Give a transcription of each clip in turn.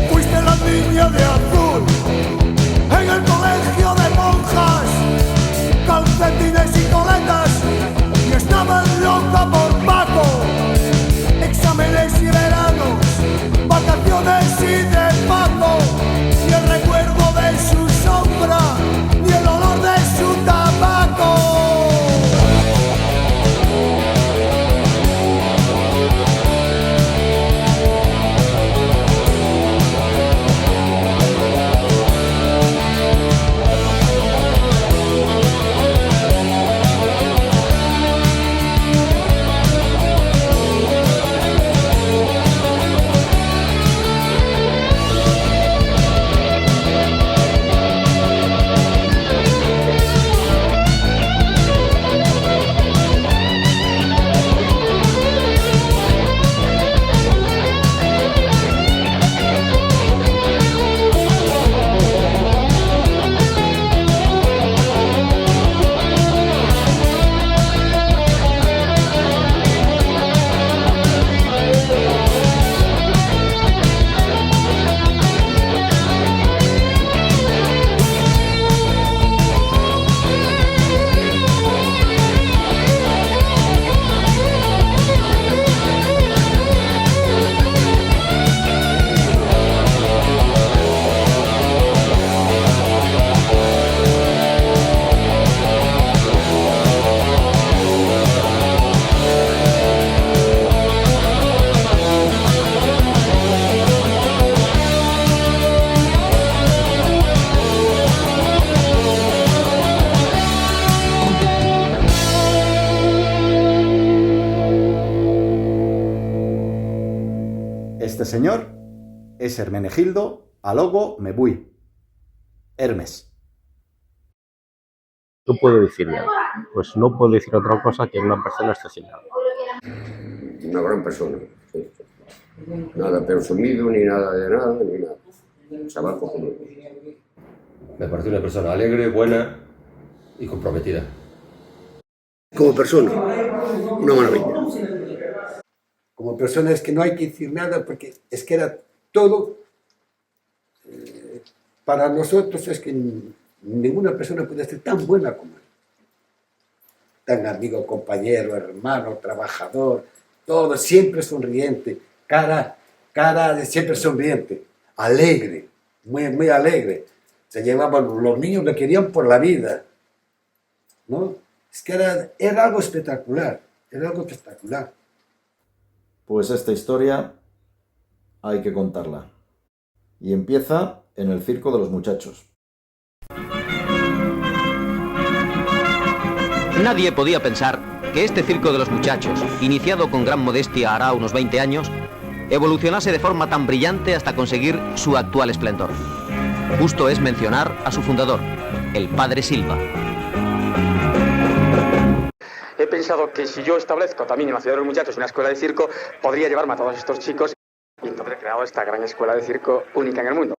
Fuiste la niña de azul en el colegio de monjas, calcetines y coletas, y estaba loca por Paco. Exámenes y veranos, vacaciones y de Paco, ni el recuerdo de su sombra, ni el olor de su tabaco. Este señor es Hermenegildo Alogo Mebui, Hermes. ¿Qué puedo decir de él? Pues no puedo decir otra cosa que una persona excepcional. Una gran persona, sí. Nada presumido, ni nada de nada, ni nada. Chaval cojonudo. Me parece una persona alegre, buena y comprometida. Como persona, una maravilla. Como persona es que no hay que decir nada porque es que era todo para nosotros. Es que ninguna persona puede ser tan buena como él, tan amigo, compañero, hermano, trabajador, todo, siempre sonriente, cara siempre sonriente, alegre, muy alegre. Se llevaban, los niños le querían por la vida, ¿no? Es que era algo espectacular, era algo espectacular. Pues esta historia hay que contarla. Y empieza en el Circo de los Muchachos. Nadie podía pensar que este Circo de los Muchachos, iniciado con gran modestia hará unos 20 años, evolucionase de forma tan brillante hasta conseguir su actual esplendor. Justo es mencionar a su fundador, el padre Silva. He pensado que si yo establezco también en la ciudad de los muchachos una escuela de circo, podría llevarme a todos estos chicos y entonces he creado esta gran escuela de circo única en el mundo.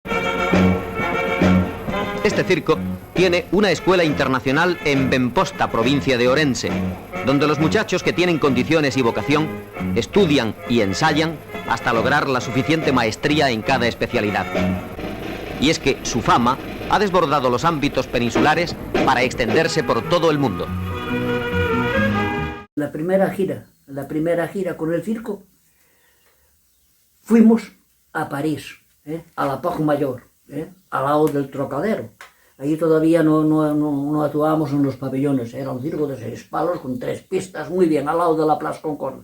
Este circo tiene una escuela internacional en Benposta, provincia de Orense, donde los muchachos que tienen condiciones y vocación estudian y ensayan hasta lograr la suficiente maestría en cada especialidad. Y es que su fama ha desbordado los ámbitos peninsulares para extenderse por todo el mundo. La primera gira con el circo, fuimos a París, a la Poj Mayor, al lado del Trocadero. Allí todavía no actuábamos en los pabellones, era un circo de 6 palos con 3 pistas, muy bien, al lado de la Place Concorde,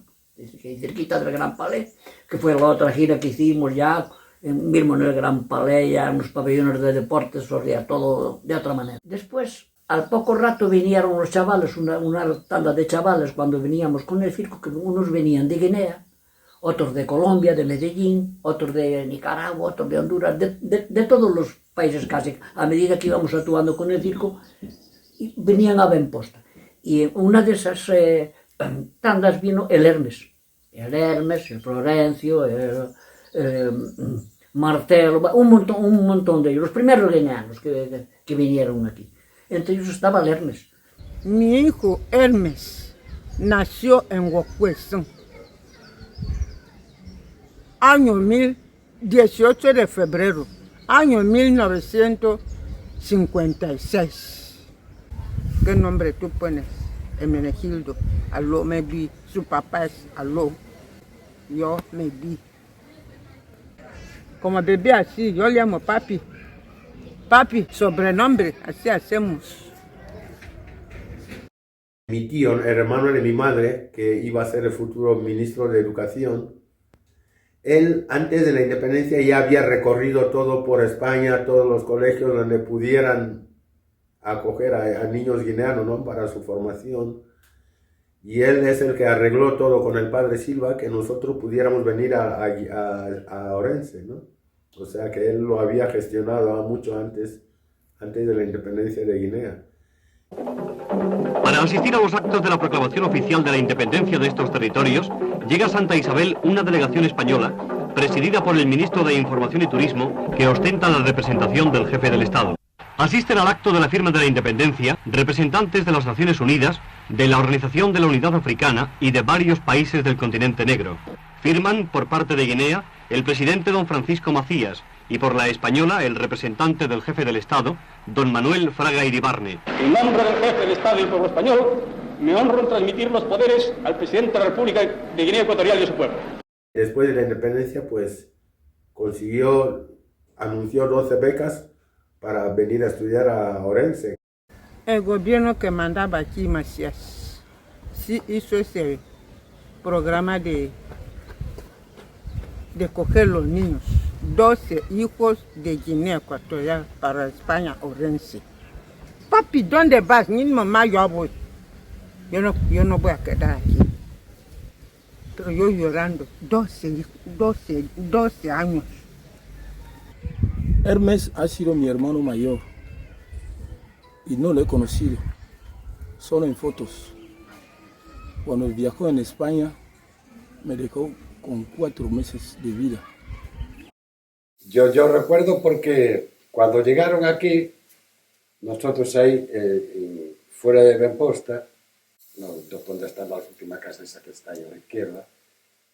cerquita del Gran Palais, que fue la otra gira que hicimos ya, mismo en el Gran Palais, ya en los pabellones de deportes, o sea, todo de otra manera. Después, al poco rato vinieron los chavales, una tanda de chavales cuando veníamos con el circo, que unos venían de Guinea, otros de Colombia, de Medellín, otros de Nicaragua, otros de Honduras, de todos los países casi. A medida que íbamos actuando con el circo, venían a Benposta. Y una de esas tandas vino el Hermes, el Florencio, Marcelo, un montón de ellos, los primeros guineanos que vinieron aquí. Entre ellos estaba el Hermes. Mi hijo Hermes nació en Huacuezón, año 18 de febrero, año 1956. ¿Qué nombre tú pones? Hermenegildo. Aló, me vi. Su papá es Aló. Yo me vi. Como bebé así, yo le llamo papi. Papi, sobrenombre, así hacemos. Mi tío, el hermano de mi madre, que iba a ser el futuro ministro de Educación, él antes de la independencia ya había recorrido todo por España, todos los colegios donde pudieran acoger a niños guineanos, ¿no?, para su formación. Y él es el que arregló todo con el padre Silva, que nosotros pudiéramos venir a Orense, ¿no? O sea que él lo había gestionado mucho antes de la independencia de Guinea. Para asistir a los actos de la proclamación oficial de la independencia de estos territorios, llega a Santa Isabel una delegación española, presidida por el ministro de Información y Turismo, que ostenta la representación del jefe del Estado. Asisten al acto de la firma de la independencia representantes de las Naciones Unidas, de la Organización de la Unidad Africana y de varios países del continente negro. Firman, por parte de Guinea, el presidente don Francisco Macías, y por la española, el representante del jefe del Estado, don Manuel Fraga Iribarne. En nombre del jefe del Estado y del pueblo español, me honro en transmitir los poderes al presidente de la República de Guinea Ecuatorial y a su pueblo. Después de la independencia, pues, anunció 12 becas para venir a estudiar a Orense. El gobierno que mandaba aquí, Macías, sí hizo ese programa de coger los niños. 12 hijos de Guinea Ecuatorial para España, Orense. Papi, ¿dónde vas? Mi mamá, yo voy. Yo no voy a quedar aquí. Pero yo llorando, 12 años. Hermes ha sido mi hermano mayor y no lo he conocido, solo en fotos. Cuando viajó en España, me dejó con 4 meses de vida. Yo recuerdo porque cuando llegaron aquí, nosotros ahí, fuera de Benposta, donde está la última casa esa que está ahí a la izquierda,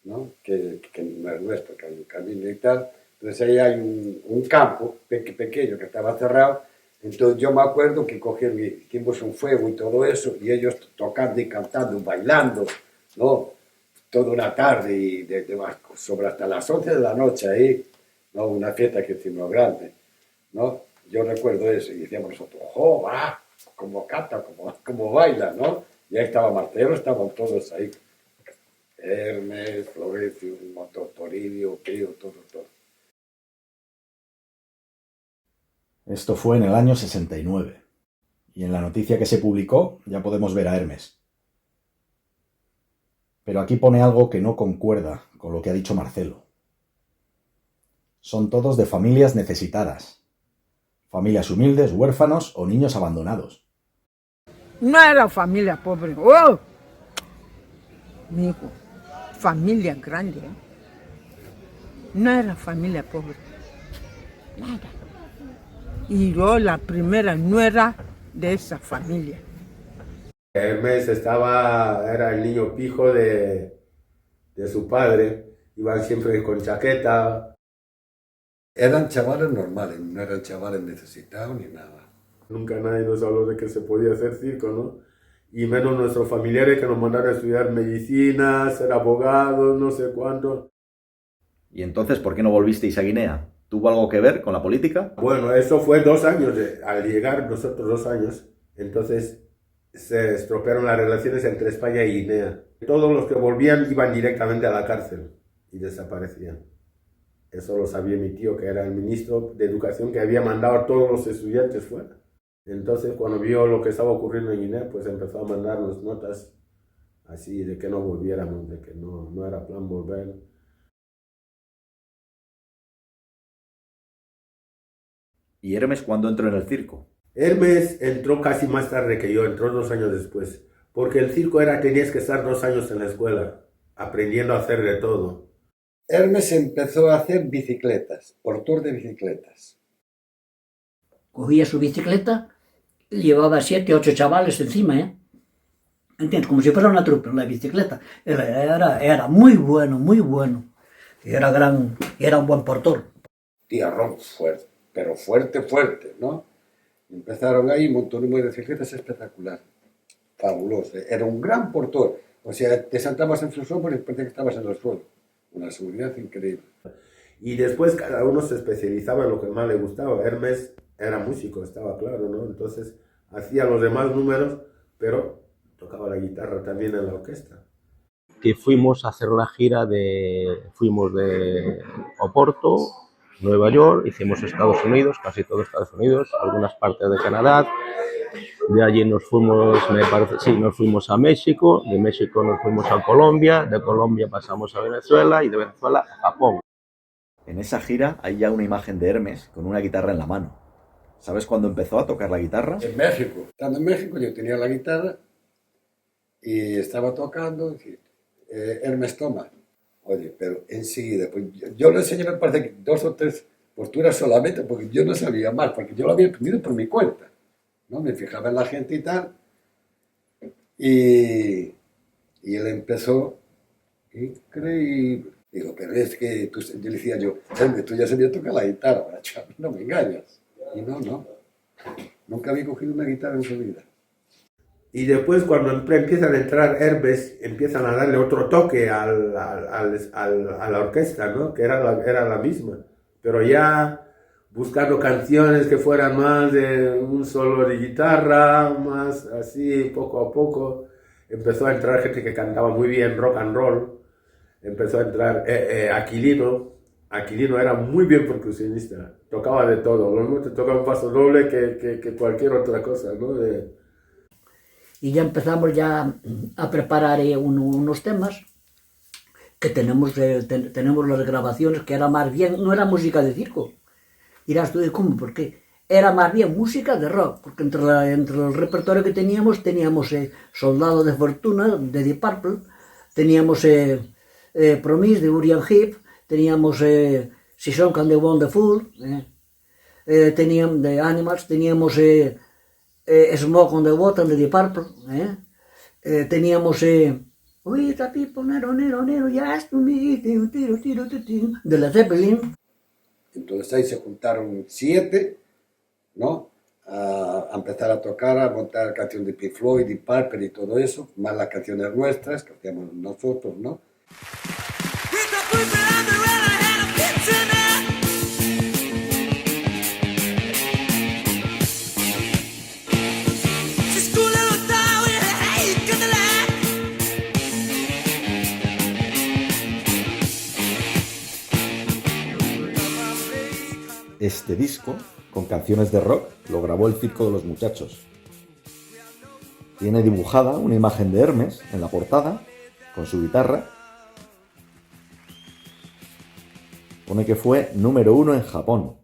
¿no?, que no es nuestro, que hay un camino y tal. Entonces ahí hay un campo pequeño que estaba cerrado. Entonces yo me acuerdo que hicimos un fuego y todo eso, y ellos tocando y cantando, bailando, ¿no?, toda una tarde y sobre hasta las 11 de la noche ahí, ¿no?, una fiesta que hicimos grande, ¿no? Yo recuerdo eso y decíamos nosotros, ¡oh, va! Como canta, como baila, ¿no? Y ahí estaba Marcelo, estaban todos ahí. Hermes, Florencio, Toribio, Pío, todo. Esto fue en el año 69. Y en la noticia que se publicó ya podemos ver a Hermes. Pero aquí pone algo que no concuerda con lo que ha dicho Marcelo. Son todos de familias necesitadas. Familias humildes, huérfanos o niños abandonados. No era familia pobre. ¡Oh! Mi hijo, familia grande. No era familia pobre. Nada. Y yo la primera nuera de esa familia. Hermes era el niño pijo de su padre. Iban siempre con chaqueta. Eran chavales normales, no eran chavales necesitados ni nada. Nunca nadie nos habló de que se podía hacer circo, ¿no? Y menos nuestros familiares que nos mandaron a estudiar medicina, ser abogados, no sé cuánto. ¿Y entonces por qué no volvisteis a Guinea? ¿Tuvo algo que ver con la política? Bueno, eso fue 2 años, al llegar nosotros 2 años, entonces se estropearon las relaciones entre España y Guinea. Todos los que volvían iban directamente a la cárcel y desaparecían. Eso lo sabía mi tío, que era el ministro de Educación, que había mandado a todos los estudiantes fuera. Entonces, cuando vio lo que estaba ocurriendo en Guinea, pues empezó a mandarnos notas así de que no volviéramos, de que no era plan volver. ¿Y Hermes cuándo entró en el circo? Hermes entró casi más tarde que yo, entró 2 años después, porque el circo era, tenías que estar 2 años en la escuela, aprendiendo a hacer de todo. Hermes empezó a hacer bicicletas, portor de bicicletas. Cogía su bicicleta y llevaba 7 o 8 chavales encima, ¿eh? ¿Entiendes? Como si fuera una trupe, la bicicleta. Era muy bueno, muy bueno. Era un buen portor. Tiarrón fuerte, pero fuerte, ¿no? Empezaron ahí, montó un número de bicicletas espectacular. Fabuloso. Era un gran portor. O sea, te sentabas en sus hombros y parecía que estabas en el suelo. Una seguridad increíble. Y después cada uno se especializaba en lo que más le gustaba. Hermes era músico, estaba claro, ¿no? Entonces hacía los demás números, pero tocaba la guitarra también en la orquesta. Que fuimos a hacer la gira fuimos de Oporto, Nueva York, hicimos Estados Unidos, casi todo Estados Unidos, algunas partes de Canadá. De allí nos fuimos a México, de México nos fuimos a Colombia, de Colombia pasamos a Venezuela y de Venezuela a Japón. En esa gira hay ya una imagen de Hermes con una guitarra en la mano. ¿Sabes cuándo empezó a tocar la guitarra? En México. Estando en México yo tenía la guitarra y estaba tocando. Hermes, toma. Oye, pero enseguida, pues yo le enseñé, me parece que 2 o 3 posturas solamente, porque yo no sabía más, porque yo lo había aprendido por mi cuenta, ¿no? Me fijaba en la gente y tal, y él empezó, increíble. Digo, pero es que yo le decía Hermes, tú ya sabías tocar la guitarra, no me engañas. Y no, nunca había cogido una guitarra en su vida. Y después cuando empiezan a entrar Hermes, empiezan a darle otro toque a la orquesta, ¿no? Que era la misma. Pero ya buscando canciones que fueran más de un solo de guitarra, más así, poco a poco. Empezó a entrar gente que cantaba muy bien rock and roll. Empezó a entrar Aquilino. Aquilino era muy bien percusionista. Tocaba de todo. Lo mismo te tocaba un paso doble que cualquier otra cosa, ¿no? Y ya empezamos a preparar unos temas que tenemos las grabaciones, que era más bien, no era música de circo. Dirás tú, ¿cómo? ¿Por qué? Era más bien música de rock, porque entre el repertorio que teníamos Soldado de Fortuna, de Deep Purple, teníamos Promise, de Uriah Heep, teníamos Shishonk and the Wonderful, teníamos The Animals, teníamos Smoke on the Water, de Deep Purple, teníamos We the people, nero, yes to me, de Led Zeppelin. Entonces ahí se juntaron 7, ¿no? A empezar a tocar, a montar canción de Pink Floyd, Deep Purple y todo eso, más las canciones nuestras que hacíamos nosotros, ¿no? Este disco, con canciones de rock, lo grabó el Circo de los Muchachos. Tiene dibujada una imagen de Hermes en la portada, con su guitarra. Pone que fue número 1 en Japón.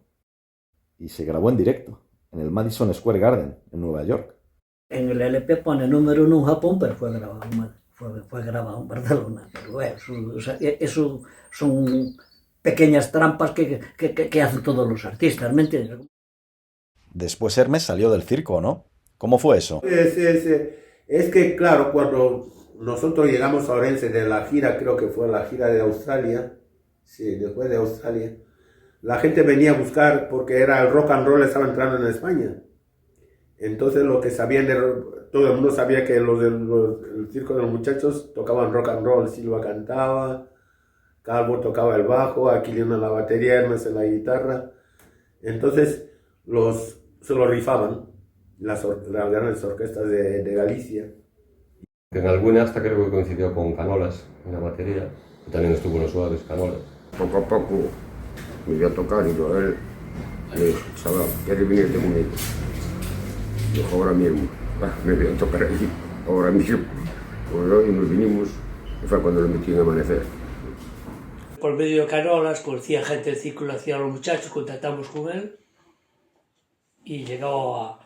Y se grabó en directo, en el Madison Square Garden, en Nueva York. En el LP pone número 1 en Japón, pero fue grabado en Barcelona. Pero bueno, eso son pequeñas trampas que hacen todos los artistas, ¿me entiendes? Después Hermes salió del circo, ¿no? ¿Cómo fue eso? Es que, claro, cuando nosotros llegamos a Orense de la gira, creo que fue la gira de Australia, sí, después de Australia, la gente venía a buscar, porque era el rock and roll, estaba entrando en España. Entonces lo que sabían, todo el mundo sabía que el Circo de los Muchachos tocaban rock and roll, Silva cantaba, Calvo tocaba el bajo, Aquilino en la batería, Hermes en la guitarra. Entonces se lo rifaban las grandes orquestas de Galicia. En alguna hasta creo que coincidió con Canolas en la batería, que también estuvo en los Suaves, Canolas. Poco a poco me iba a tocar y él me dijo, chaval, ¿quieres venirte conmigo? Dijo, ahora mismo, me voy a tocar ahí, ahora mismo. Pues hoy nos vinimos y fue cuando lo metí en Amanecer. Por medio de Canolas, conocía gente del círculo, hacía a los muchachos, contactamos con él y llegó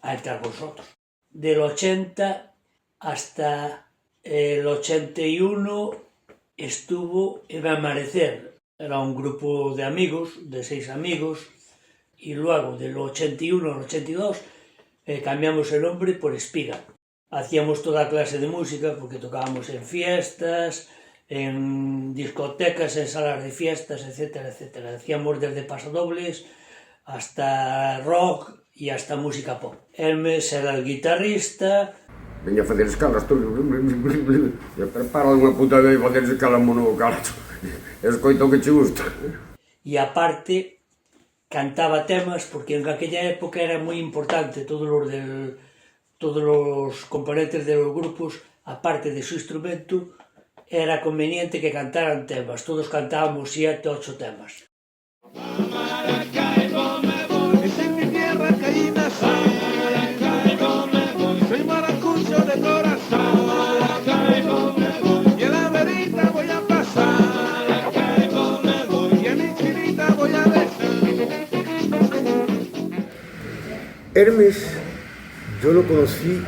a entrar con nosotros. Del 80 hasta el 81 estuvo en Amanecer. Era un grupo de amigos, de 6 amigos, y luego del 81 al 82 cambiamos el nombre por Espiga. Hacíamos toda clase de música porque tocábamos en fiestas, en discotecas, en salas de fiestas, etcétera, etcétera. Hacíamos desde pasodobles hasta rock y hasta música pop. Hermes era el guitarrista. Veña a facer escalas, e prepara unha puta vez facer escalas monocalacho. Escoito que che gusta. E aparte, cantaba temas, porque en aquella época era moi importante, todos los componentes de los grupos, aparte de su instrumento, era conveniente que cantaran temas. Todos cantábamos 7, 8 temas. Maracaibo me voy, es en mi tierra caí nací. Maracaibo me voy, soy maracucho de corazón. Maracaibo me voy, y a la verita voy a pasar. Maracaibo me voy, y a mi chinita voy a decir. Hermes, yo lo conocí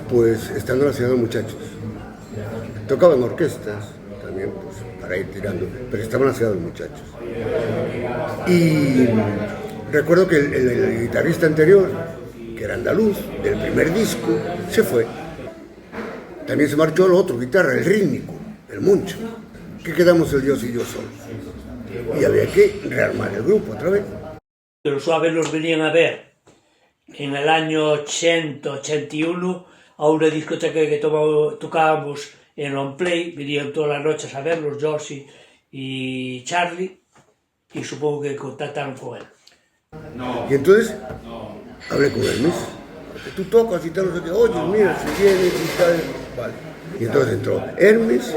pues estando en la Ciudad de Muchachos. Tocaba en orquestas también, pues para ir tirando, pero estaba en la Ciudad de Muchachos. Y recuerdo que el guitarrista anterior, que era andaluz, del primer disco, se fue. También se marchó el otro guitarra, el rítmico, el Moncho. Que quedamos el Dios y yo solos. Y había que rearmar el grupo otra vez. Los Suaves los venían a ver en el año 80, 81, a una discoteca que tocábamos en On Play. Venían todas las noches a verlos, Josie y Charlie, y supongo que contactaron con él. Y entonces hablé con Hermes, que tú tocas y tal, no sé qué, oye, mira, si vienes y tal, vale. Y entonces entró Hermes,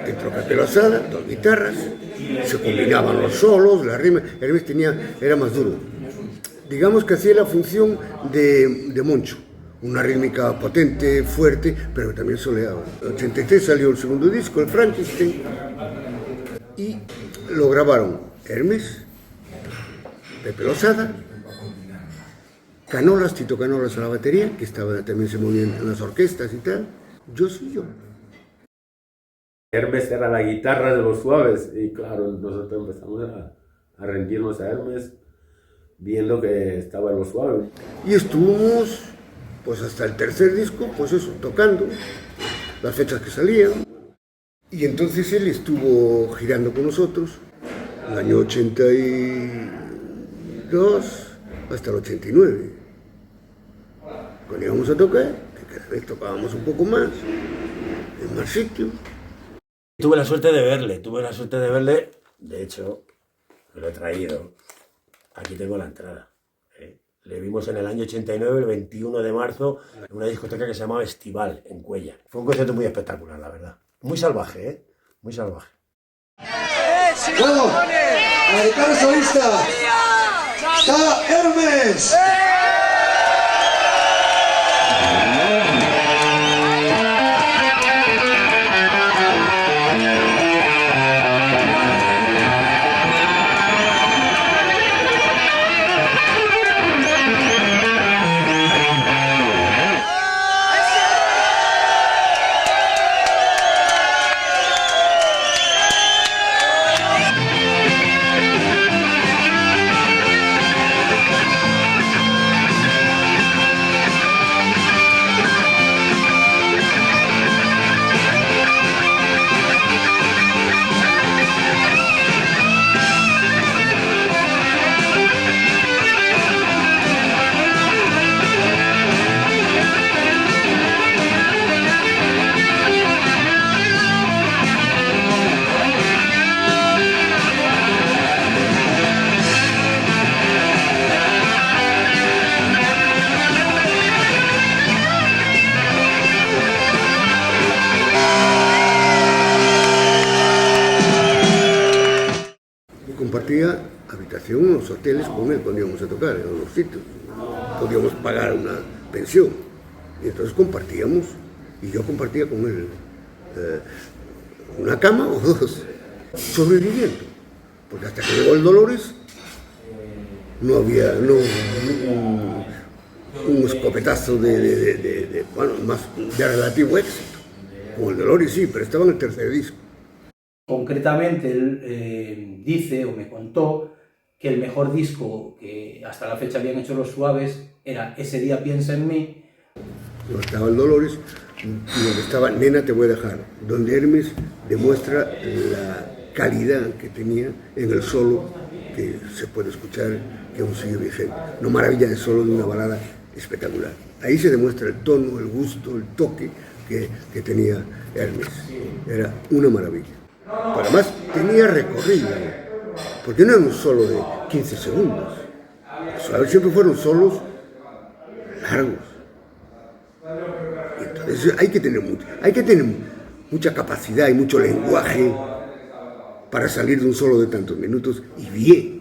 entró Pepe Lozada, 2 guitarras, se combinaban los solos, las rimas. Hermes era más duro. Digamos que hacía la función de Moncho, una rítmica potente, fuerte, pero también soleaba. En el 83 salió el segundo disco, el Frankenstein, y lo grabaron Hermes, Pepe Lozada, Canolas, Tito Canolas a la batería, que también se movía en las orquestas y tal, yo soy yo. Hermes era la guitarra de los Suaves y claro, nosotros empezamos a rendirnos a Hermes viendo que estaba en los Suaves. Y estuvimos pues hasta el tercer disco, pues eso, tocando las fechas que salían. Y entonces él estuvo girando con nosotros el año 82 hasta el 89. Cuando íbamos a tocar, que cada vez tocábamos un poco más, en más sitios. Tuve la suerte de verle, de hecho, me lo he traído. Aquí tengo la entrada. Le vimos en el año 89, el 21 de marzo, en una discoteca que se llamaba Estival, en Cuella. Fue un concierto muy espectacular, la verdad. Muy salvaje, muy salvaje. Bueno, a la guitarra solista está Hermes. Compartía habitación en los hoteles con él cuando íbamos a tocar, en los sitios. Podíamos pagar una pensión. Y entonces compartíamos, y yo compartía con él una cama o 2, sobreviviendo. Porque hasta que llegó el Dolores, no había un escopetazo de más de relativo éxito. Como el de Lori sí, pero estaba en el tercer disco. Concretamente, él dice o me contó que el mejor disco que hasta la fecha habían hecho Los Suaves era Ese día piensa en mí. Donde estaba el Dolores y donde estaba Nena te voy a dejar, donde Hermes demuestra la calidad que tenía en el solo, que se puede escuchar, que aún sigue vigente. Una maravilla de solo de una balada espectacular. Ahí se demuestra el tono, el gusto, el toque que tenía Hermes. Era una maravilla. Pero además tenía recorrido, porque no era un solo de 15 segundos. Los siempre fueron solos largos. Y entonces hay que tener mucha capacidad y mucho lenguaje para salir de un solo de tantos minutos y bien.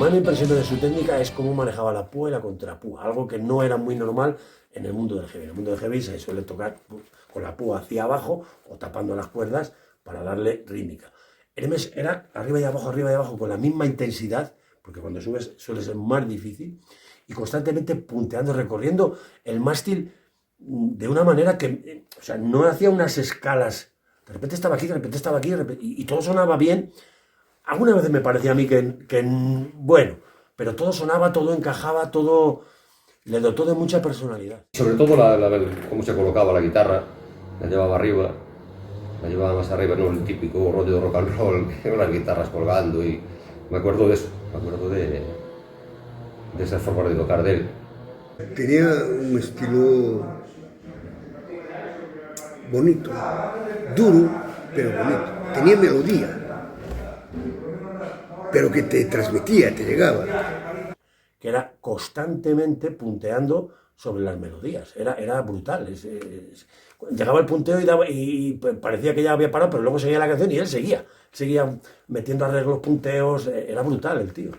Me impresionó de su técnica es cómo manejaba la púa y la contrapúa, algo que no era muy normal en el mundo del heavy. En el mundo del heavy se suele tocar con la púa hacia abajo o tapando las cuerdas para darle rítmica. Hermes era arriba y abajo con la misma intensidad, porque cuando subes suele ser más difícil, y constantemente punteando, recorriendo el mástil de una manera que, o sea, no hacía unas escalas. De repente estaba aquí, de repente estaba aquí, y todo sonaba bien. Algunas veces me parecía a mí que bueno, pero todo sonaba, todo encajaba, todo le dotó de mucha personalidad. Sobre todo cómo se colocaba la guitarra, la llevaba arriba, la llevaba más arriba, no el típico rollo de rock and roll, con las guitarras colgando, y me acuerdo de eso, me acuerdo de esa forma de tocar de él. Tenía un estilo bonito, duro, pero bonito. Tenía melodía, pero que te transmitía, te llegaba. Que era constantemente punteando sobre las melodías, era brutal. Llegaba el punteo y parecía que ya había parado, pero luego seguía la canción y él seguía metiendo arreglos, punteos, era brutal el tío.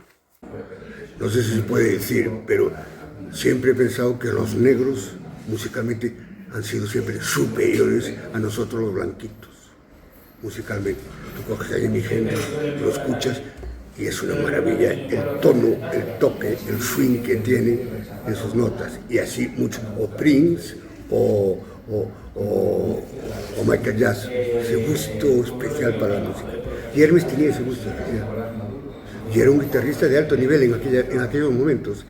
No sé si se puede decir, pero siempre he pensado que los negros musicalmente han sido siempre superiores a nosotros los blanquitos, musicalmente. Tú coges a Jimi Hendrix, lo escuchas y es una maravilla el tono, el toque, el swing que tiene en sus notas. Y así mucho, o Prince, o Michael Jackson, ese gusto especial para la música. Y Hermes tenía ese gusto especial. Y era un guitarrista de alto nivel en aquellos momentos.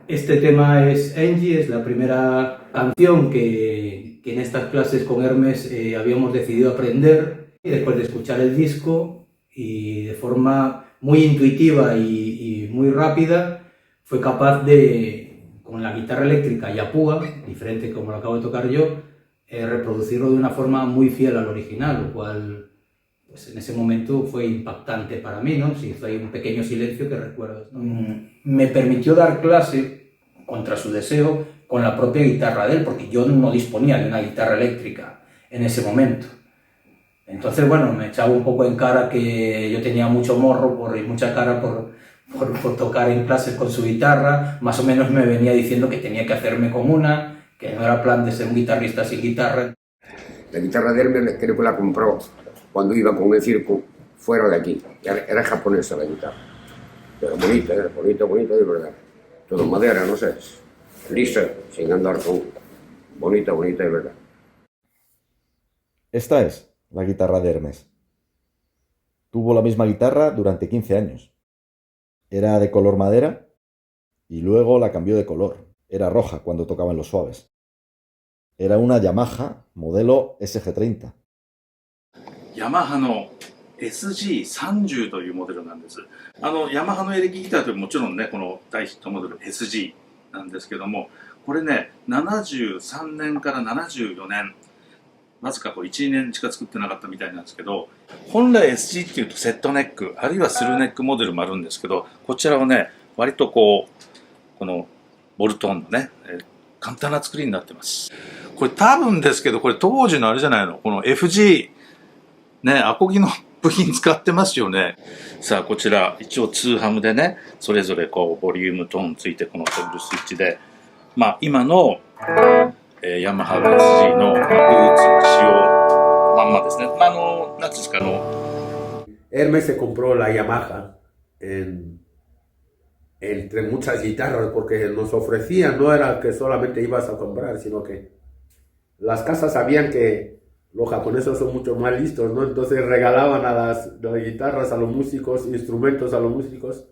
Este tema es Angie, es la primera canción que en estas clases con Hermes habíamos decidido aprender. Y después de escuchar el disco y de forma muy intuitiva y muy rápida, fue capaz de, con la guitarra eléctrica y a púa, diferente como lo acabo de tocar yo, reproducirlo de una forma muy fiel al original, lo cual pues en ese momento fue impactante para mí, ¿no? Se hizo ahí un pequeño silencio que recuerdo, ¿no? Me permitió dar clase, contra su deseo, con la propia guitarra de él, porque yo no disponía de una guitarra eléctrica en ese momento. Entonces, bueno, me echaba un poco en cara que yo tenía mucho morro y mucha cara por tocar en clases con su guitarra. Más o menos me venía diciendo que tenía que hacerme con una, que no era plan de ser un guitarrista sin guitarra. La guitarra de Hermes creo que la compró cuando iba con el circo fuera de aquí. Era japonesa la guitarra, pero bonita, bonita de verdad. Todo madera, no sé, lisa, sin andar con... bonita de verdad. Esta es la guitarra de Hermes. Tuvo la misma guitarra durante 15 años. Era de color madera y luego la cambió de color. Era roja cuando tocaba en Los Suaves. Era una Yamaha modelo SG30. ヤマハの SG30 というモデルなんです。ヤマハのエレキギターともちろんね、この大ヒットモデル SG なんですけども、これね、73年から74年、わずかこう1年しか作ってなかったみたいなんですけど、本来 SG っていうとセットネック、あるいはスルーネックモデルもあるんですけど、こちらはね、割とこのボルトンのね、簡単な作りになってます。これ多分ですけど、これ当時のあれじゃないの、この FG、ね、アコギの部品使ってますよね。さあ、こちら、一応2ハムでね、それぞれこう、ボリュームトーンついて、このトグルスイッチで、まあ、今の、ヤマハ SG の、ルーツ仕様まんまですね。なんですか、Hermes se compró la Yamaha entre muchas guitarras porque nos ofrecían, no era que solamente ibas a comprar, sino que las casas sabían que los japoneses son mucho más listos, ¿no? Entonces regalaban a las guitarras a los músicos, instrumentos a los músicos,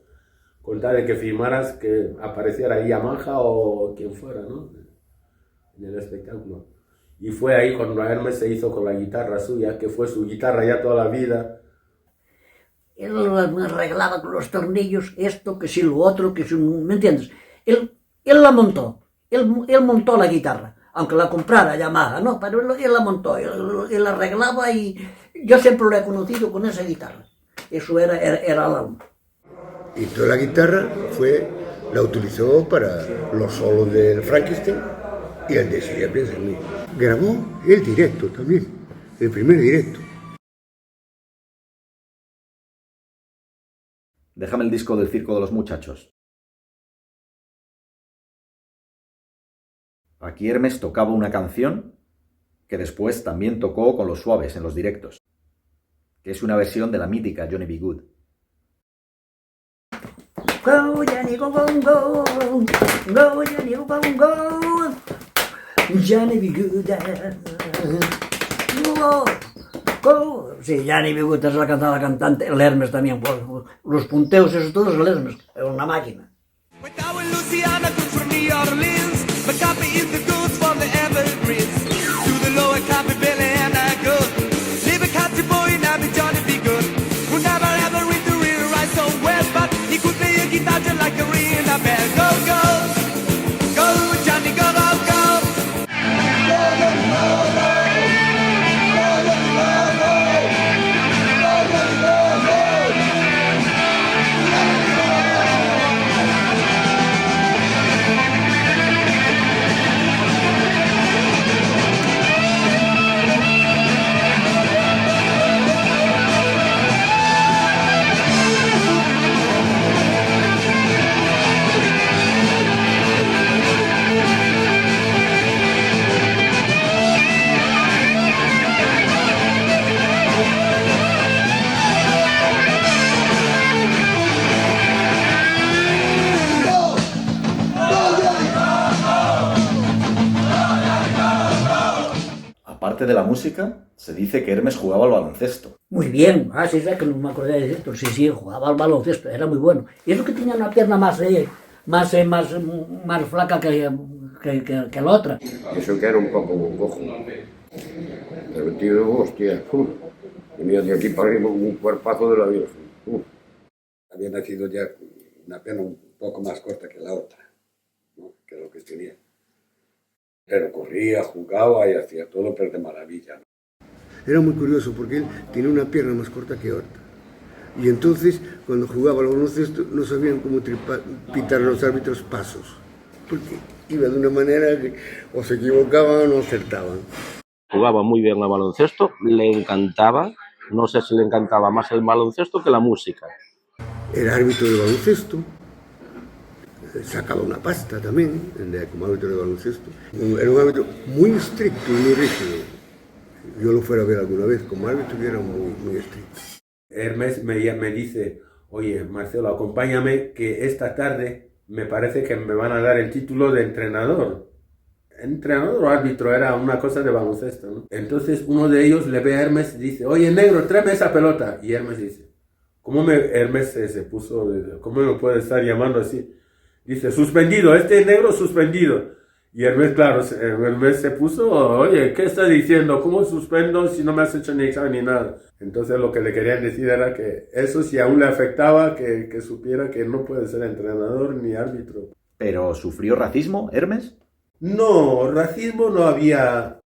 con tal de que firmaras que apareciera ahí Yamaha o quien fuera, ¿no? En el espectáculo. Y fue ahí cuando Hermes se hizo con la guitarra suya, que fue su guitarra ya toda la vida. Él arreglaba con los tornillos esto, que si lo otro, que si... ¿Me entiendes? Él la montó, él montó la guitarra, aunque la comprara Yamaha, ¿no? Pero él la montó, él arreglaba y yo siempre lo he conocido con esa guitarra. Eso era la... Y toda la guitarra la utilizó para los solos del Frankenstein y el de Siria Piensa en mí. Grabó el directo también, el primer directo. Déjame el disco del Circo de los Muchachos. Aquí Hermes tocaba una canción que después también tocó con Los Suaves en los directos, que es una versión de la mítica Johnny B. Good. Go, Johnny, go, go, go. Go, Johnny, go, go, go. Johnny B. Good. Go, go. Sí, Johnny B. Good es la cantaba cantante. El Hermes también. Los punteos, esos todos, el Hermes. Era una máquina. Aparte de la música, se dice que Hermes jugaba al baloncesto. Muy bien, sí, es que no me acordé de esto. Sí, jugaba al baloncesto, era muy bueno. Y eso que tenía una pierna más flaca que la otra. Eso que era un poco cojo. Pero el tío, hostia, tenía de aquí para arriba un cuerpazo de la vida. Había nacido ya una pierna un poco más corta que la otra, ¿no? Que lo que tenía. Pero corría, jugaba y hacía todo, pero de maravilla, ¿no? Era muy curioso porque él tenía una pierna más corta que otra. Y entonces, cuando jugaba al baloncesto, no sabían cómo pitar los árbitros pasos. Porque iba de una manera que o se equivocaban o no acertaban. Jugaba muy bien al baloncesto, le encantaba. No sé si le encantaba más el baloncesto que la música. Era árbitro de baloncesto. Sacaba una pasta también como árbitro de baloncesto. Era un árbitro muy estricto y muy rígido. Yo lo fuera a ver alguna vez, como árbitro era muy estricto. Hermes me dice, oye Marcelo, acompáñame que esta tarde me parece que me van a dar el título de entrenador. Entrenador o árbitro, era una cosa de baloncesto, ¿no? Entonces uno de ellos le ve a Hermes y dice, oye negro, tráeme esa pelota. Y Hermes dice, Hermes se puso, ¿cómo me puede estar llamando así? Dice, suspendido, este negro suspendido. Y Hermes, claro, Hermes se puso, oye, ¿qué estás diciendo? ¿Cómo suspendo si no me has hecho ni examen ni nada? Entonces lo que le querían decir era que eso si aún le afectaba, que supiera que no puede ser entrenador ni árbitro. ¿Pero sufrió racismo, Hermes? No, racismo no había.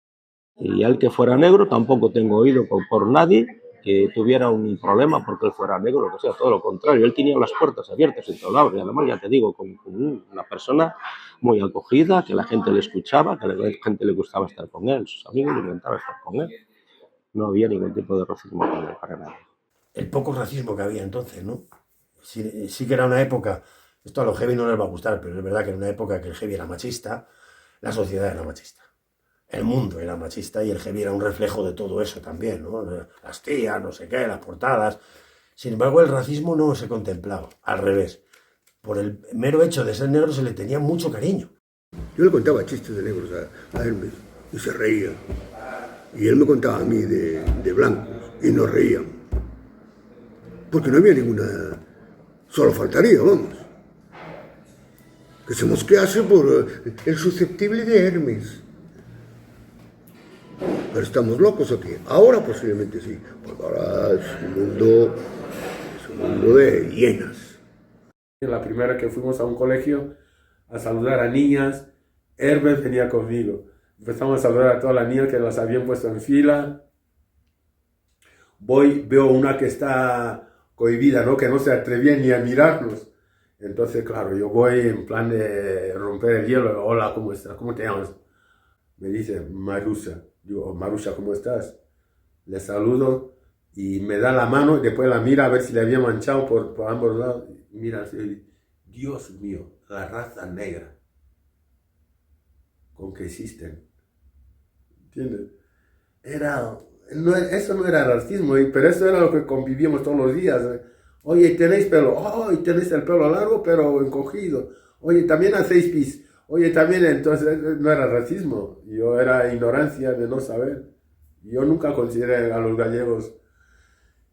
Y al que fuera negro tampoco tengo oído por nadie que tuviera un problema porque él fuera negro, lo que sea, todo lo contrario. Él tenía las puertas abiertas en todo lado y además, ya te digo, con una persona muy acogida, que la gente le escuchaba, que a la gente le gustaba estar con él, sus amigos le encantaba estar con él. No había ningún tipo de racismo con él para nada. El poco racismo que había entonces, ¿no? Sí que era una época, esto a los heavy no les va a gustar, pero es verdad que era una época que el heavy era machista, la sociedad era machista. El mundo era machista y el heavy era un reflejo de todo eso también, ¿no? Las tías, no sé qué, las portadas. Sin embargo, el racismo no se contemplaba, al revés. Por el mero hecho de ser negro se le tenía mucho cariño. Yo le contaba chistes de negros a Hermes y se reía. Y él me contaba a mí de blancos y nos reían. Porque no había ninguna... Solo faltaría, vamos. Que se mosquease por el susceptible de Hermes. Pero estamos locos aquí. Ahora posiblemente sí, porque ahora es un mundo de hienas. La primera que fuimos a un colegio a saludar a niñas, Hermes venía conmigo. Empezamos a saludar a todas las niñas que las habían puesto en fila. Veo una que está cohibida, ¿no? Que no se atrevía ni a mirarnos. Entonces, claro, yo voy en plan de romper el hielo. Hola, ¿cómo estás? ¿Cómo te llamas? Me dice, Marusha. Digo, Marusha, ¿cómo estás? Le saludo y me da la mano y después la mira a ver si le había manchado por ambos lados. Mira, así, Dios mío, la raza negra con que existen. ¿Entiendes? Eso no era racismo, pero eso era lo que convivíamos todos los días. Oye, ¿tenéis pelo? Oh, tenéis el pelo largo pero encogido. Oye, también hacéis pis. Oye, también, entonces no era racismo, era ignorancia de no saber. Yo nunca consideré a los gallegos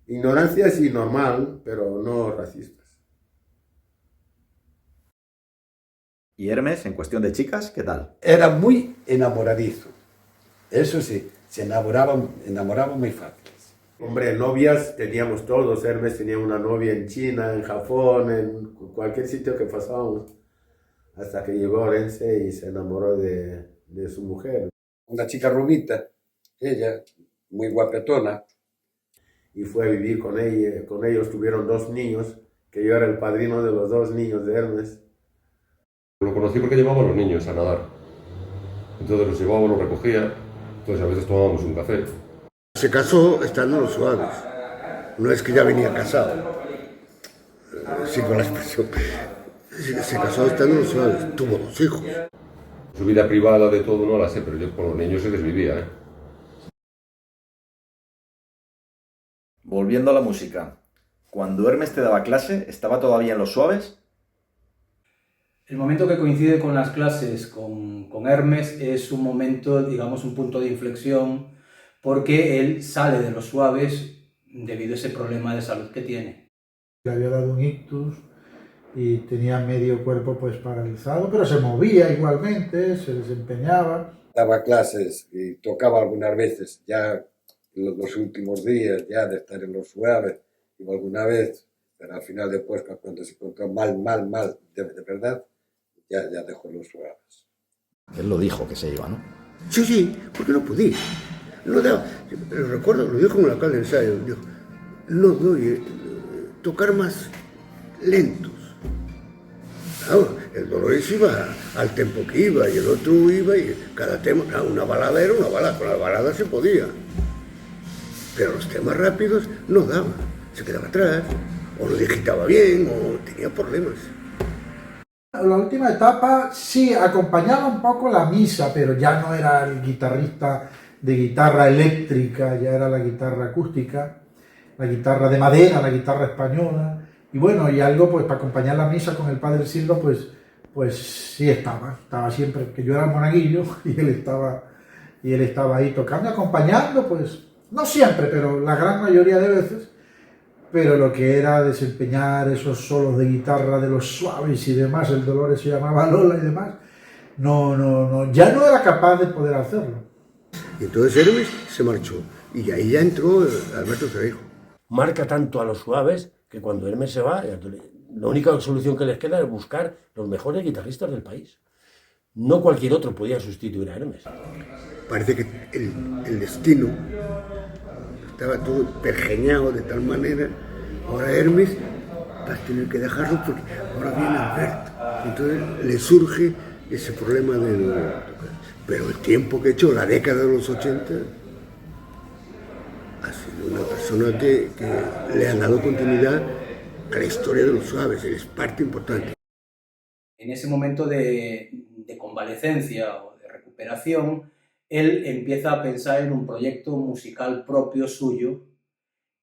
ignorancia sí normal, pero no racistas. ¿Y Hermes, en cuestión de chicas, qué tal? Era muy enamoradizo. Eso sí, se enamoraban muy fácil. Hombre, novias teníamos todos. Hermes tenía una novia en China, en Japón, en cualquier sitio que pasábamos. Hasta que llegó a Orense y se enamoró de su mujer. Una chica rubita, ella, muy guapetona. Y fue a vivir con ella. Con ellos tuvieron 2 niños, que yo era el padrino de los 2 niños de Hermes. Lo conocí porque llevaba a los niños a nadar. Entonces los llevaba, los recogía, entonces a veces tomábamos un café. Se casó estando en los Suaves. No es que ya venía casado. Sí, con la expresión. Se casó estando en los Suaves. Tuvo 2 hijos. Su vida privada de todo no la sé, pero yo con los niños se desvivía, ¿eh? Volviendo a la música. Cuando Hermes te daba clase, ¿estaba todavía en los Suaves? El momento que coincide con las clases con Hermes es un momento, digamos, un punto de inflexión, porque él sale de los Suaves debido a ese problema de salud que tiene. Le había dado un ictus y tenía medio cuerpo pues paralizado, pero se movía igualmente, se desempeñaba. Daba clases y tocaba algunas veces, ya en los últimos días, ya de estar en los Suaves, y alguna vez, pero al final después, cuando se encontró mal, de verdad, ya dejó los Suaves. Él lo dijo que se iba, ¿no? Sí, porque no podía. No daba, pero recuerdo, lo dijo en la calle de ensayo, dijo, no doy, tocar más lentos. Claro, el Dolores iba al tempo que iba y el otro iba y cada tema, una balada era una balada, con la balada se podía. Pero los temas rápidos no daba, se quedaba atrás, o lo digitaba bien, o tenía problemas. La última etapa sí acompañaba un poco la misa, pero ya no era el guitarrista de guitarra eléctrica, ya era la guitarra acústica, la guitarra de madera, la guitarra española, y bueno, y algo pues para acompañar la misa con el padre Silva, pues sí estaba siempre, que yo era el monaguillo y él estaba ahí tocando, acompañando, pues no siempre, pero la gran mayoría de veces, pero lo que era desempeñar esos solos de guitarra de los Suaves y demás, el Dolores se llamaba Lola y demás, ya no era capaz de poder hacerlo. Y entonces Hermes se marchó y ahí ya entró Alberto Cereijo. Marca tanto a los suaves que cuando Hermes se va, la única solución que les queda es buscar los mejores guitarristas del país. No cualquier otro podía sustituir a Hermes. Parece que el destino estaba todo pergeñado de tal manera. Ahora Hermes va a tener que dejarlo porque ahora viene Alberto. Entonces le surge ese problema del... Pero el tiempo que echó, la década de los 80, ha sido una persona que le ha dado continuidad a la historia de los suaves, es parte importante. En ese momento de convalecencia o de recuperación, él empieza a pensar en un proyecto musical propio suyo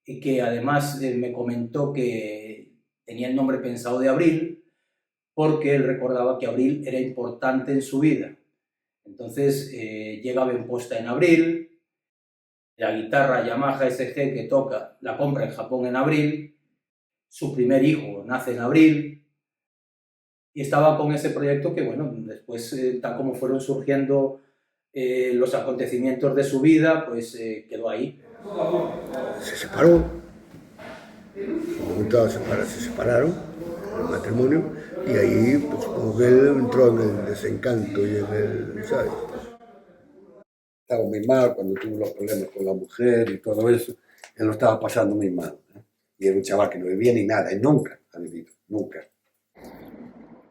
y que además me comentó que tenía el nombre pensado de Abril porque él recordaba que Abril era importante en su vida. Entonces llega a Benposta en abril, la guitarra Yamaha SG que toca la compra en Japón en abril, su primer hijo nace en abril y estaba con ese proyecto que, bueno, después, tal como fueron surgiendo los acontecimientos de su vida, pues quedó ahí. Se separó, se separaron, el matrimonio, y ahí pues como que él entró en el desencanto y en el, ¿sabes? Estaba muy mal cuando tuvo los problemas con la mujer y todo eso, él lo estaba pasando muy mal, ¿eh? Y era un chaval que no bebía ni nada, él nunca ha bebido, nunca.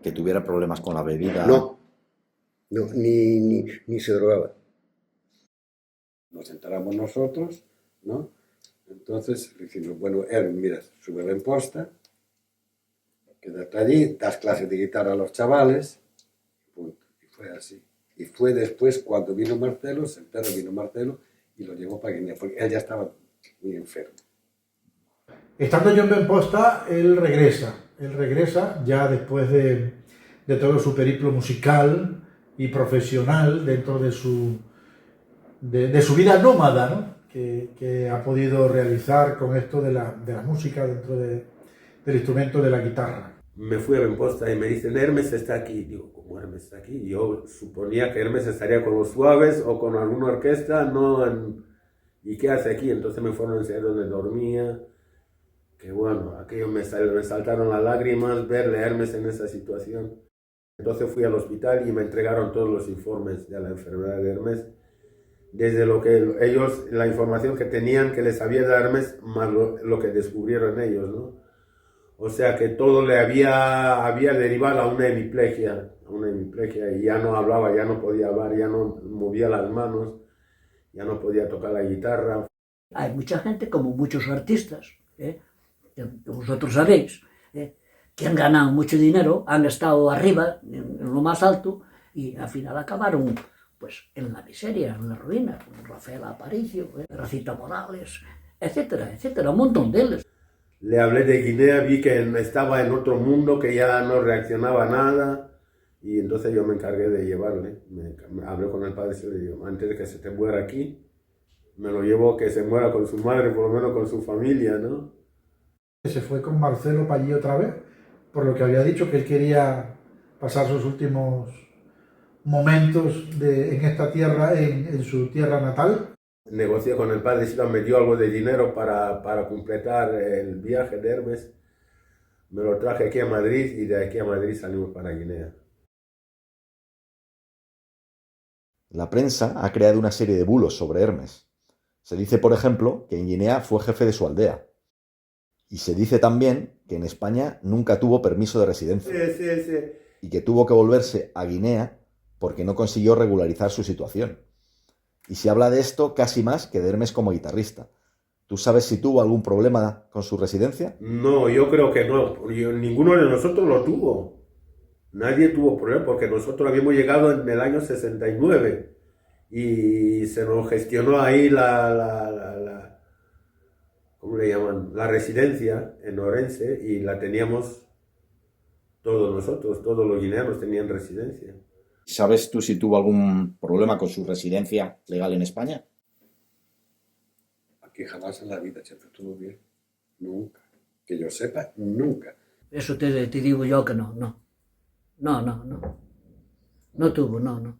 Que tuviera problemas con la bebida. No, ni se drogaba. Nos enteramos nosotros, ¿no? Entonces le dijimos, bueno, mira, sube a Benposta, quédate allí, das clases de guitarra a los chavales, punto. Y fue así. Y fue después cuando vino Marcelo, se enteró, vino Marcelo y lo llevó para Guinea, porque él ya estaba muy enfermo. Estando yo en Benposta, él regresa ya después de todo su periplo musical y profesional dentro de su vida nómada, ¿no? que ha podido realizar con esto de la música dentro del instrumento de la guitarra. Me fui a Benposta y me dicen, Hermes está aquí. Digo, ¿cómo Hermes está aquí? Yo suponía que Hermes estaría con los suaves o con alguna orquesta, no. ¿Y qué hace aquí? Entonces me fueron a enseñar dónde dormía. Que bueno, aquello me saltaron las lágrimas verle a Hermes en esa situación. Entonces fui al hospital y me entregaron todos los informes de la enfermedad de Hermes. Desde lo que ellos, la información que tenían que les había de Hermes, más lo que descubrieron ellos, ¿no? O sea que todo le había derivado a una hemiplegia, y ya no hablaba, ya no podía hablar, ya no movía las manos, ya no podía tocar la guitarra. Hay mucha gente, como muchos artistas, que vosotros sabéis, que han ganado mucho dinero, han estado arriba, en lo más alto, y al final acabaron pues, en la miseria, en la ruina, como Rafael Aparicio, Racita Morales, etcétera, etcétera, un montón de ellos. Le hablé de Guinea, vi que estaba en otro mundo, que ya no reaccionaba a nada, y entonces yo me encargué de llevarle. Me hablé con el padre y le digo, antes de que se te muera aquí, me lo llevo que se muera con su madre, por lo menos con su familia, ¿no? Se fue con Marcelo para allí otra vez, por lo que había dicho que él quería pasar sus últimos momentos en esta tierra, en su tierra natal. Negocié con el padre Silva, me dio algo de dinero para completar el viaje de Hermes. Me lo traje aquí a Madrid y de aquí a Madrid salimos para Guinea. La prensa ha creado una serie de bulos sobre Hermes. Se dice, por ejemplo, que en Guinea fue jefe de su aldea. Y se dice también que en España nunca tuvo permiso de residencia. Sí. Y que tuvo que volverse a Guinea porque no consiguió regularizar su situación. Y se habla de esto casi más que de Hermes como guitarrista. ¿Tú sabes si tuvo algún problema con su residencia? No, yo creo que no. Ninguno de nosotros lo tuvo. Nadie tuvo problema porque nosotros habíamos llegado en el año 69 y se nos gestionó ahí ¿cómo le llaman? La residencia en Orense y la teníamos todos nosotros, todos los guineanos tenían residencia. ¿Sabes tú si tuvo algún problema con su residencia legal en España? Aquí jamás en la vida siempre estuvo bien. Nunca. Que yo sepa, nunca. Eso te digo yo que no. No tuvo, no.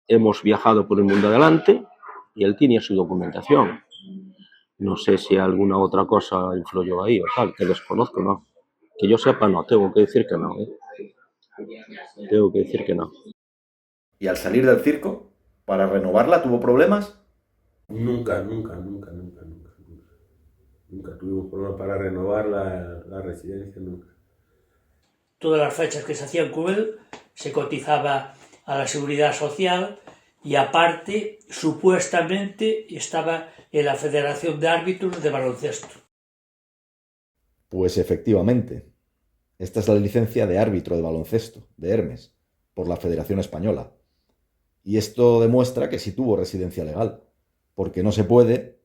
Hemos viajado por el mundo adelante y él tenía su documentación. No sé si alguna otra cosa influyó ahí o tal, que desconozco, ¿no? Que yo sepa, no, tengo que decir que no, Tengo que decir que no. ¿Y al salir del circo, para renovarla, tuvo problemas? Nunca tuvimos problemas para renovar la residencia, nunca. Todas las fechas que se hacían con él se cotizaba a la Seguridad Social y aparte, supuestamente, estaba en la Federación de Árbitros de Baloncesto. Pues efectivamente. Esta es la licencia de árbitro de baloncesto, de Hermes, por la Federación Española. Y esto demuestra que sí tuvo residencia legal, porque no se puede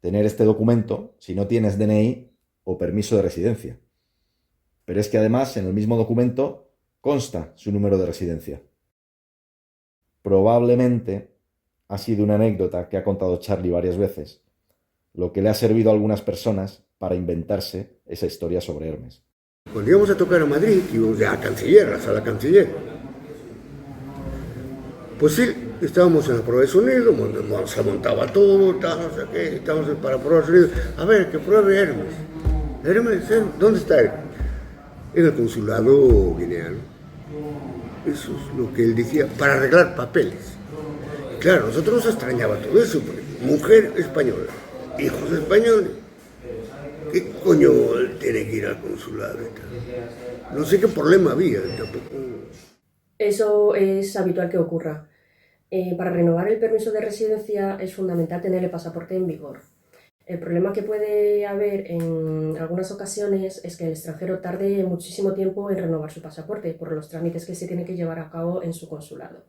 tener este documento si no tienes DNI o permiso de residencia. Pero es que además en el mismo documento consta su número de residencia. Probablemente ha sido una anécdota que ha contado Charlie varias veces, lo que le ha servido a algunas personas para inventarse esa historia sobre Hermes. Cuando íbamos a tocar a Madrid, íbamos a Canciller, a la sala Canciller. Pues sí, estábamos en la prueba de sonido, se montaba todo, tal, no sé qué, estábamos para probar de sonido. A ver, que pruebe Hermes. Hermes, ¿dónde está él? En el consulado guineano. Eso es lo que él decía, para arreglar papeles. Y claro, nosotros nos extrañaba todo eso, porque mujer española, hijos españoles. ¿Qué coño él tiene que ir al consulado y tal? No sé qué problema había tampoco. Eso es habitual que ocurra. Para renovar el permiso de residencia es fundamental tener el pasaporte en vigor. El problema que puede haber en algunas ocasiones es que el extranjero tarde muchísimo tiempo en renovar su pasaporte por los trámites que se tienen que llevar a cabo en su consulado.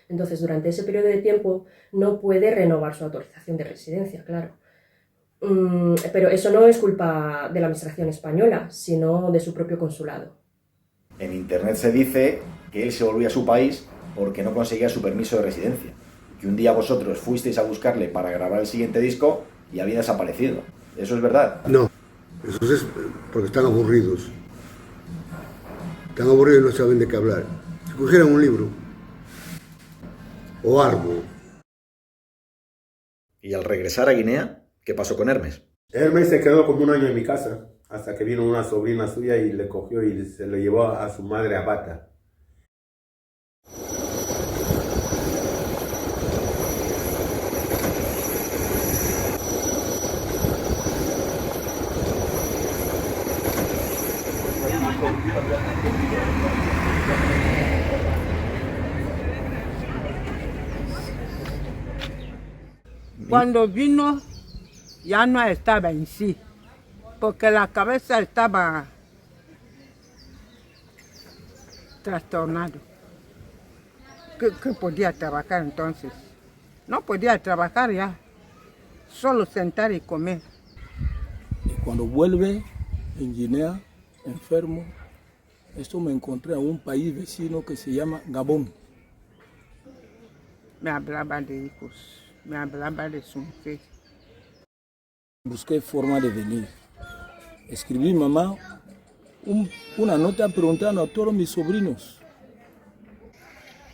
Entonces, durante ese periodo de tiempo no puede renovar su autorización de residencia, claro. Pero eso no es culpa de la administración española, sino de su propio consulado. En internet se dice que él se volvía a su país porque no conseguía su permiso de residencia. Que un día vosotros fuisteis a buscarle para grabar el siguiente disco y había desaparecido. ¿Eso es verdad? No, eso es porque están aburridos. Están aburridos y no saben de qué hablar. Si cogieran un libro o algo. ¿Y al regresar a Guinea, qué pasó con Hermes? Hermes se quedó como un año en mi casa, hasta que vino una sobrina suya y le cogió y se lo llevó a su madre a Bata. Cuando vino ya no estaba en sí, porque la cabeza estaba trastornado. ¿Qué podía trabajar entonces? No podía trabajar ya, solo sentar y comer. Y cuando vuelve en Guinea, enfermo, esto me encontré a un país vecino que se llama Gabón. Me hablaba de hijos, me hablaba de su mujer. Busqué forma de venir. Escribí mamá una nota preguntando a todos mis sobrinos.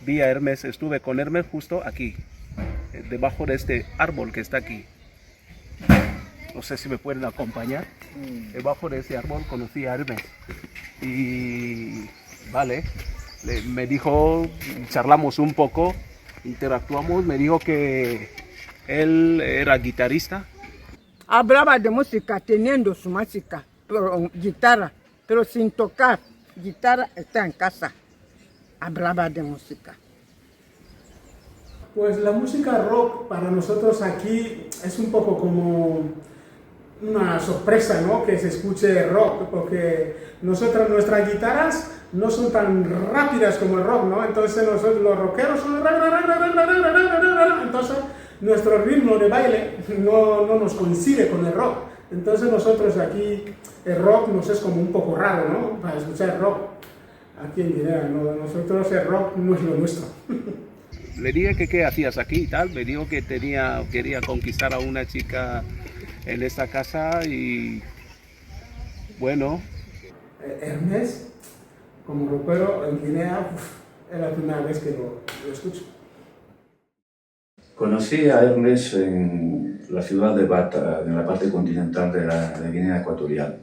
Vi a Hermes, estuve con Hermes justo aquí, debajo de este árbol que está aquí. No sé si me pueden acompañar. Debajo de ese árbol conocí a Hermes. Y vale, me dijo, charlamos un poco, interactuamos, me dijo que él era guitarrista. Hablaba de música, teniendo su música, guitarra, pero sin tocar. Guitarra está en casa. Hablaba de música. Pues la música rock para nosotros aquí es un poco como una sorpresa, ¿no? Que se escuche rock, porque nuestras guitarras no son tan rápidas como el rock, ¿no? Entonces nosotros, los rockeros son... Entonces nuestro ritmo de baile no nos coincide con el rock. Entonces nosotros aquí el rock nos es como un poco raro, ¿no? Para escuchar rock. Aquí en Guinea, ¿no? Nosotros el rock no es lo nuestro. Le dije que qué hacías aquí y tal, me dijo que quería conquistar a una chica en esta casa y bueno. Hermes, como rockero en Guinea, es la primera vez que lo escucho. Conocí a Hermes en la ciudad de Bata, en la parte continental de Guinea Ecuatorial.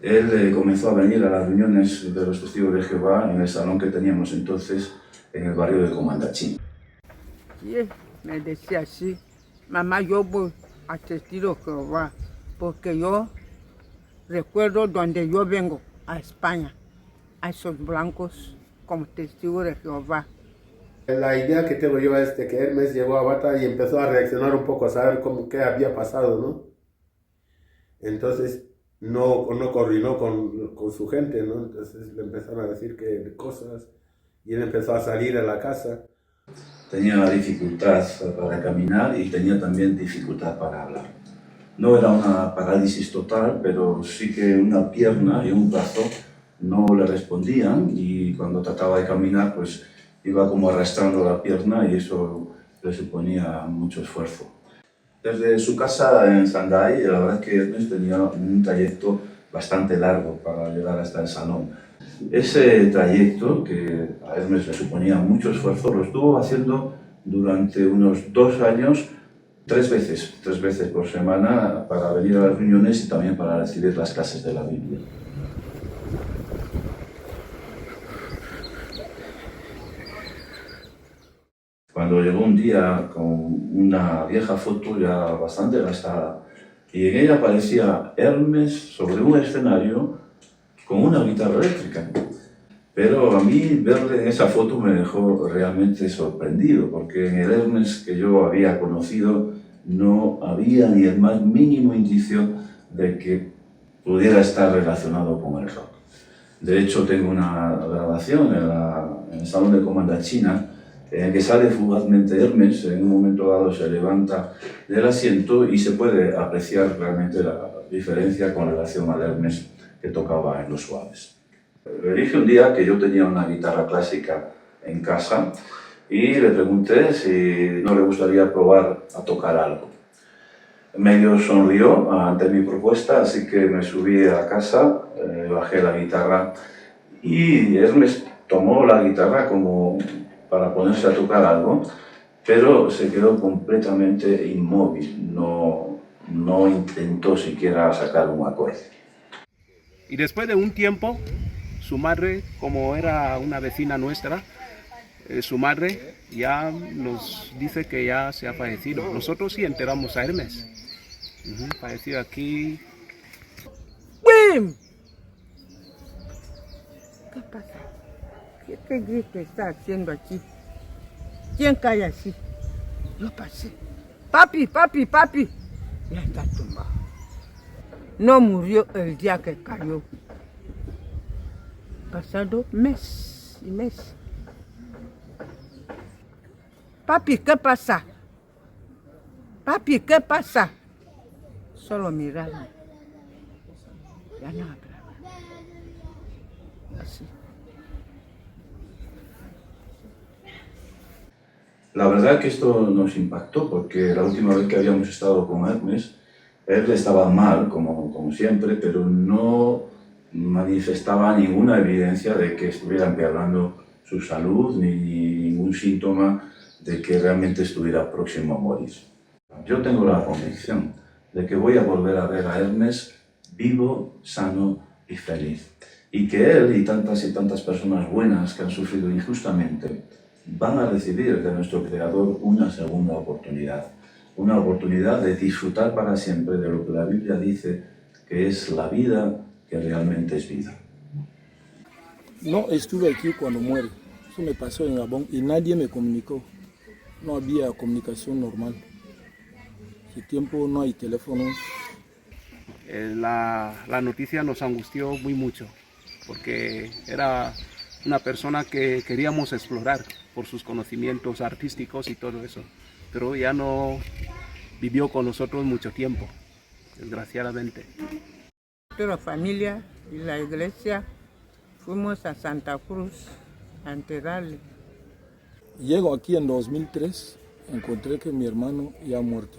Él comenzó a venir a las reuniones de los testigos de Jehová en el salón que teníamos entonces en el barrio de Comandachín. Sí, me decía así, mamá, yo voy a testigos de Jehová, porque yo recuerdo donde yo vengo, a España, a esos blancos como testigos de Jehová. La idea que tengo yo es de que Hermes llegó a Bata y empezó a reaccionar un poco, a saber qué había pasado, ¿no? Entonces no coordinó con su gente, ¿no? Entonces le empezaron a decir que cosas y él empezó a salir a la casa. Tenía dificultad para caminar y tenía también dificultad para hablar. No era una parálisis total, pero sí que una pierna y un brazo no le respondían y cuando trataba de caminar pues iba como arrastrando la pierna y eso le suponía mucho esfuerzo. Desde su casa en Shanghái, la verdad es que Hermes tenía un trayecto bastante largo para llegar hasta el salón. Ese trayecto, que a Hermes le suponía mucho esfuerzo, lo estuvo haciendo durante unos 2 años, 3 veces por semana, para venir a las reuniones y también para recibir las clases de la Biblia. Cuando llegó un día con una vieja foto ya bastante gastada, y en ella aparecía Hermes sobre un escenario con una guitarra eléctrica. Pero a mí verle en esa foto me dejó realmente sorprendido, porque en el Hermes que yo había conocido no había ni el más mínimo indicio de que pudiera estar relacionado con el rock. De hecho, tengo una grabación en el salón de Comandachina en el que sale fugazmente Hermes, en un momento dado se levanta del asiento y se puede apreciar realmente la diferencia con relación al Hermes que tocaba en los suaves. Le dije un día que yo tenía una guitarra clásica en casa y le pregunté si no le gustaría probar a tocar algo. Medio sonrió ante mi propuesta, así que me subí a casa, bajé la guitarra y Hermes tomó la guitarra como para ponerse a tocar algo, pero se quedó completamente inmóvil, no intentó siquiera sacar un acorde. Y después de un tiempo, su madre, como era una vecina nuestra, su madre ya nos dice que ya se ha fallecido. Nosotros sí enterramos a Hermes. Fallecido aquí. ¡Bim! ¿Qué pasa? ¿Qué grito está haciendo aquí? ¿Quién cae así? Yo pasé. Papi, papi, papi. Ya está tumbado. No murió el día que cayó. Pasado mes y mes. Papi, ¿qué pasa? Papi, ¿qué pasa? Solo mirarme. Ya no hablaba. Así. La verdad que esto nos impactó porque la última vez que habíamos estado con Hermes, él estaba mal, como siempre, pero no manifestaba ninguna evidencia de que estuviera empeorando su salud ni ningún síntoma de que realmente estuviera próximo a morir. Yo tengo la convicción de que voy a volver a ver a Hermes vivo, sano y feliz. Y que él y tantas personas buenas que han sufrido injustamente van a recibir de nuestro Creador una segunda oportunidad. Una oportunidad de disfrutar para siempre de lo que la Biblia dice que es la vida que realmente es vida. No estuve aquí cuando muere. Eso me pasó en Gabón y nadie me comunicó. No había comunicación normal. Hace tiempo no hay teléfonos. La noticia nos angustió muy mucho, porque era una persona que queríamos explorar por sus conocimientos artísticos y todo eso, pero ya no vivió con nosotros mucho tiempo, desgraciadamente. Toda la familia y la iglesia fuimos a Santa Cruz a enterrarle. Llego aquí en 2003, encontré que mi hermano ya ha muerto.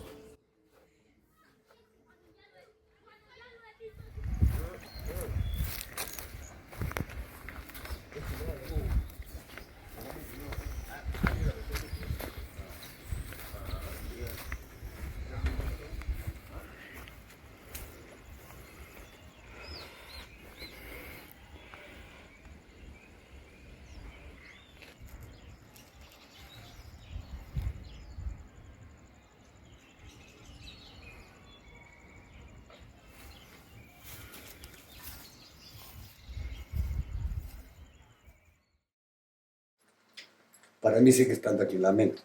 para mí sigue estando aquí en la mente.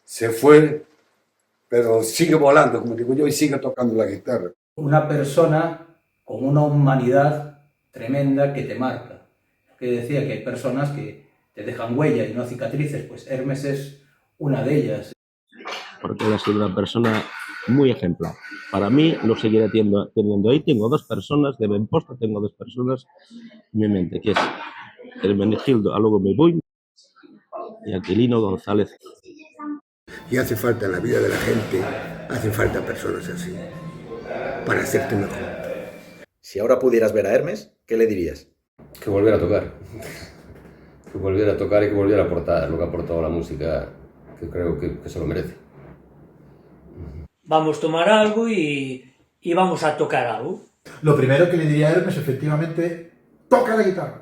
Se fue, pero sigue volando, como digo yo, y sigue tocando la guitarra. Una persona con una humanidad tremenda que te marca. Que decía que hay personas que te dejan huella y no cicatrices, pues Hermes es una de ellas. Porque él ha sido una persona muy ejemplar. Para mí lo seguiré teniendo ahí. Tengo 2 personas, de Benposta tengo 2 personas en mi mente, que es Hermenegildo Alonso Mebuy y Aquilino González. Y hace falta en la vida de la gente, hacen falta personas así, para hacerte mejor. Si ahora pudieras ver a Hermes, ¿qué le dirías? Que volviera a tocar. Que volviera a tocar y que volviera a aportar lo que ha aportado a la música, que creo que se lo merece. Vamos a tomar algo y vamos a tocar algo. Lo primero que le diría a Hermes, efectivamente, toca la guitarra.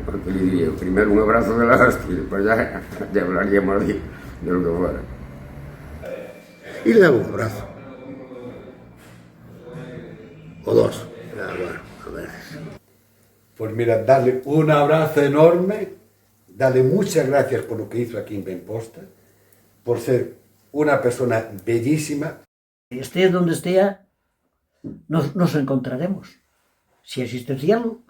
Porque le diría, primero un abrazo de la hostia y después ya hablaríamos de lo que fuera. Y le daba un abrazo. O 2. Ya, bueno, a ver. Pues mira, darle un abrazo enorme, darle muchas gracias por lo que hizo aquí en Benposta, por ser una persona bellísima. Esté donde esté, nos encontraremos. Si existe el cielo,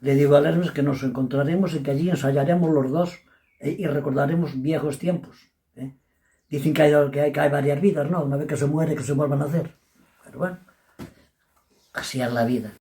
le digo a Hermes que nos encontraremos y que allí ensayaremos los 2 y recordaremos viejos tiempos. Dicen que hay varias vidas, ¿no? Una vez que se muere, que se vuelvan a hacer. Pero bueno, así es la vida.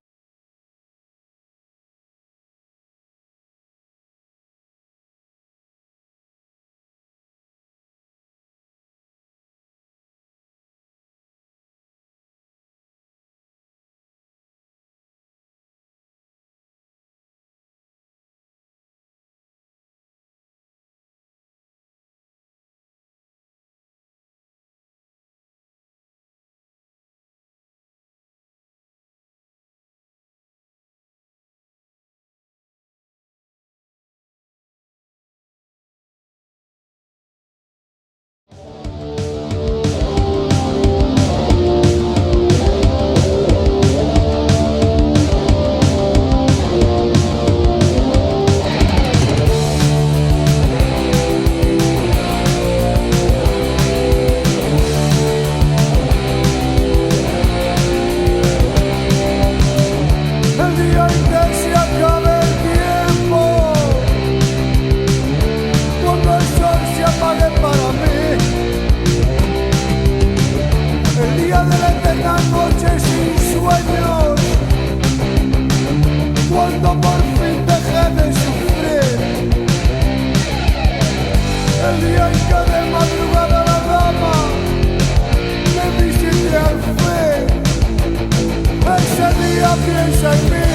Piensa en mí,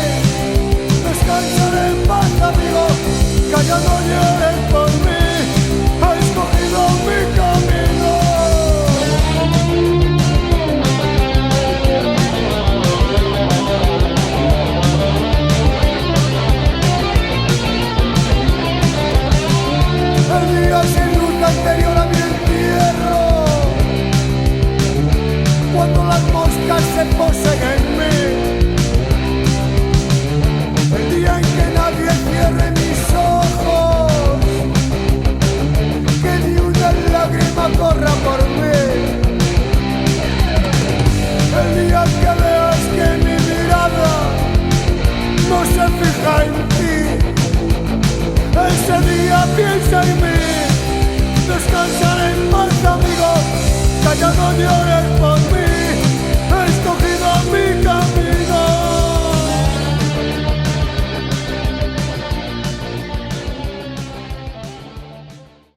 descansaré en paz, amigo, que ya no llores por mí, he escogido mi camino. El día sin luz anterior a mi entierro, cuando las moscas se posen en mí, el día en que nadie cierre mis ojos, que ni una lágrima corra por mí, el día en que veas que mi mirada no se fija en ti, ese día piensa en mí, descansaré en paz, amigo, que ya no llores por mí.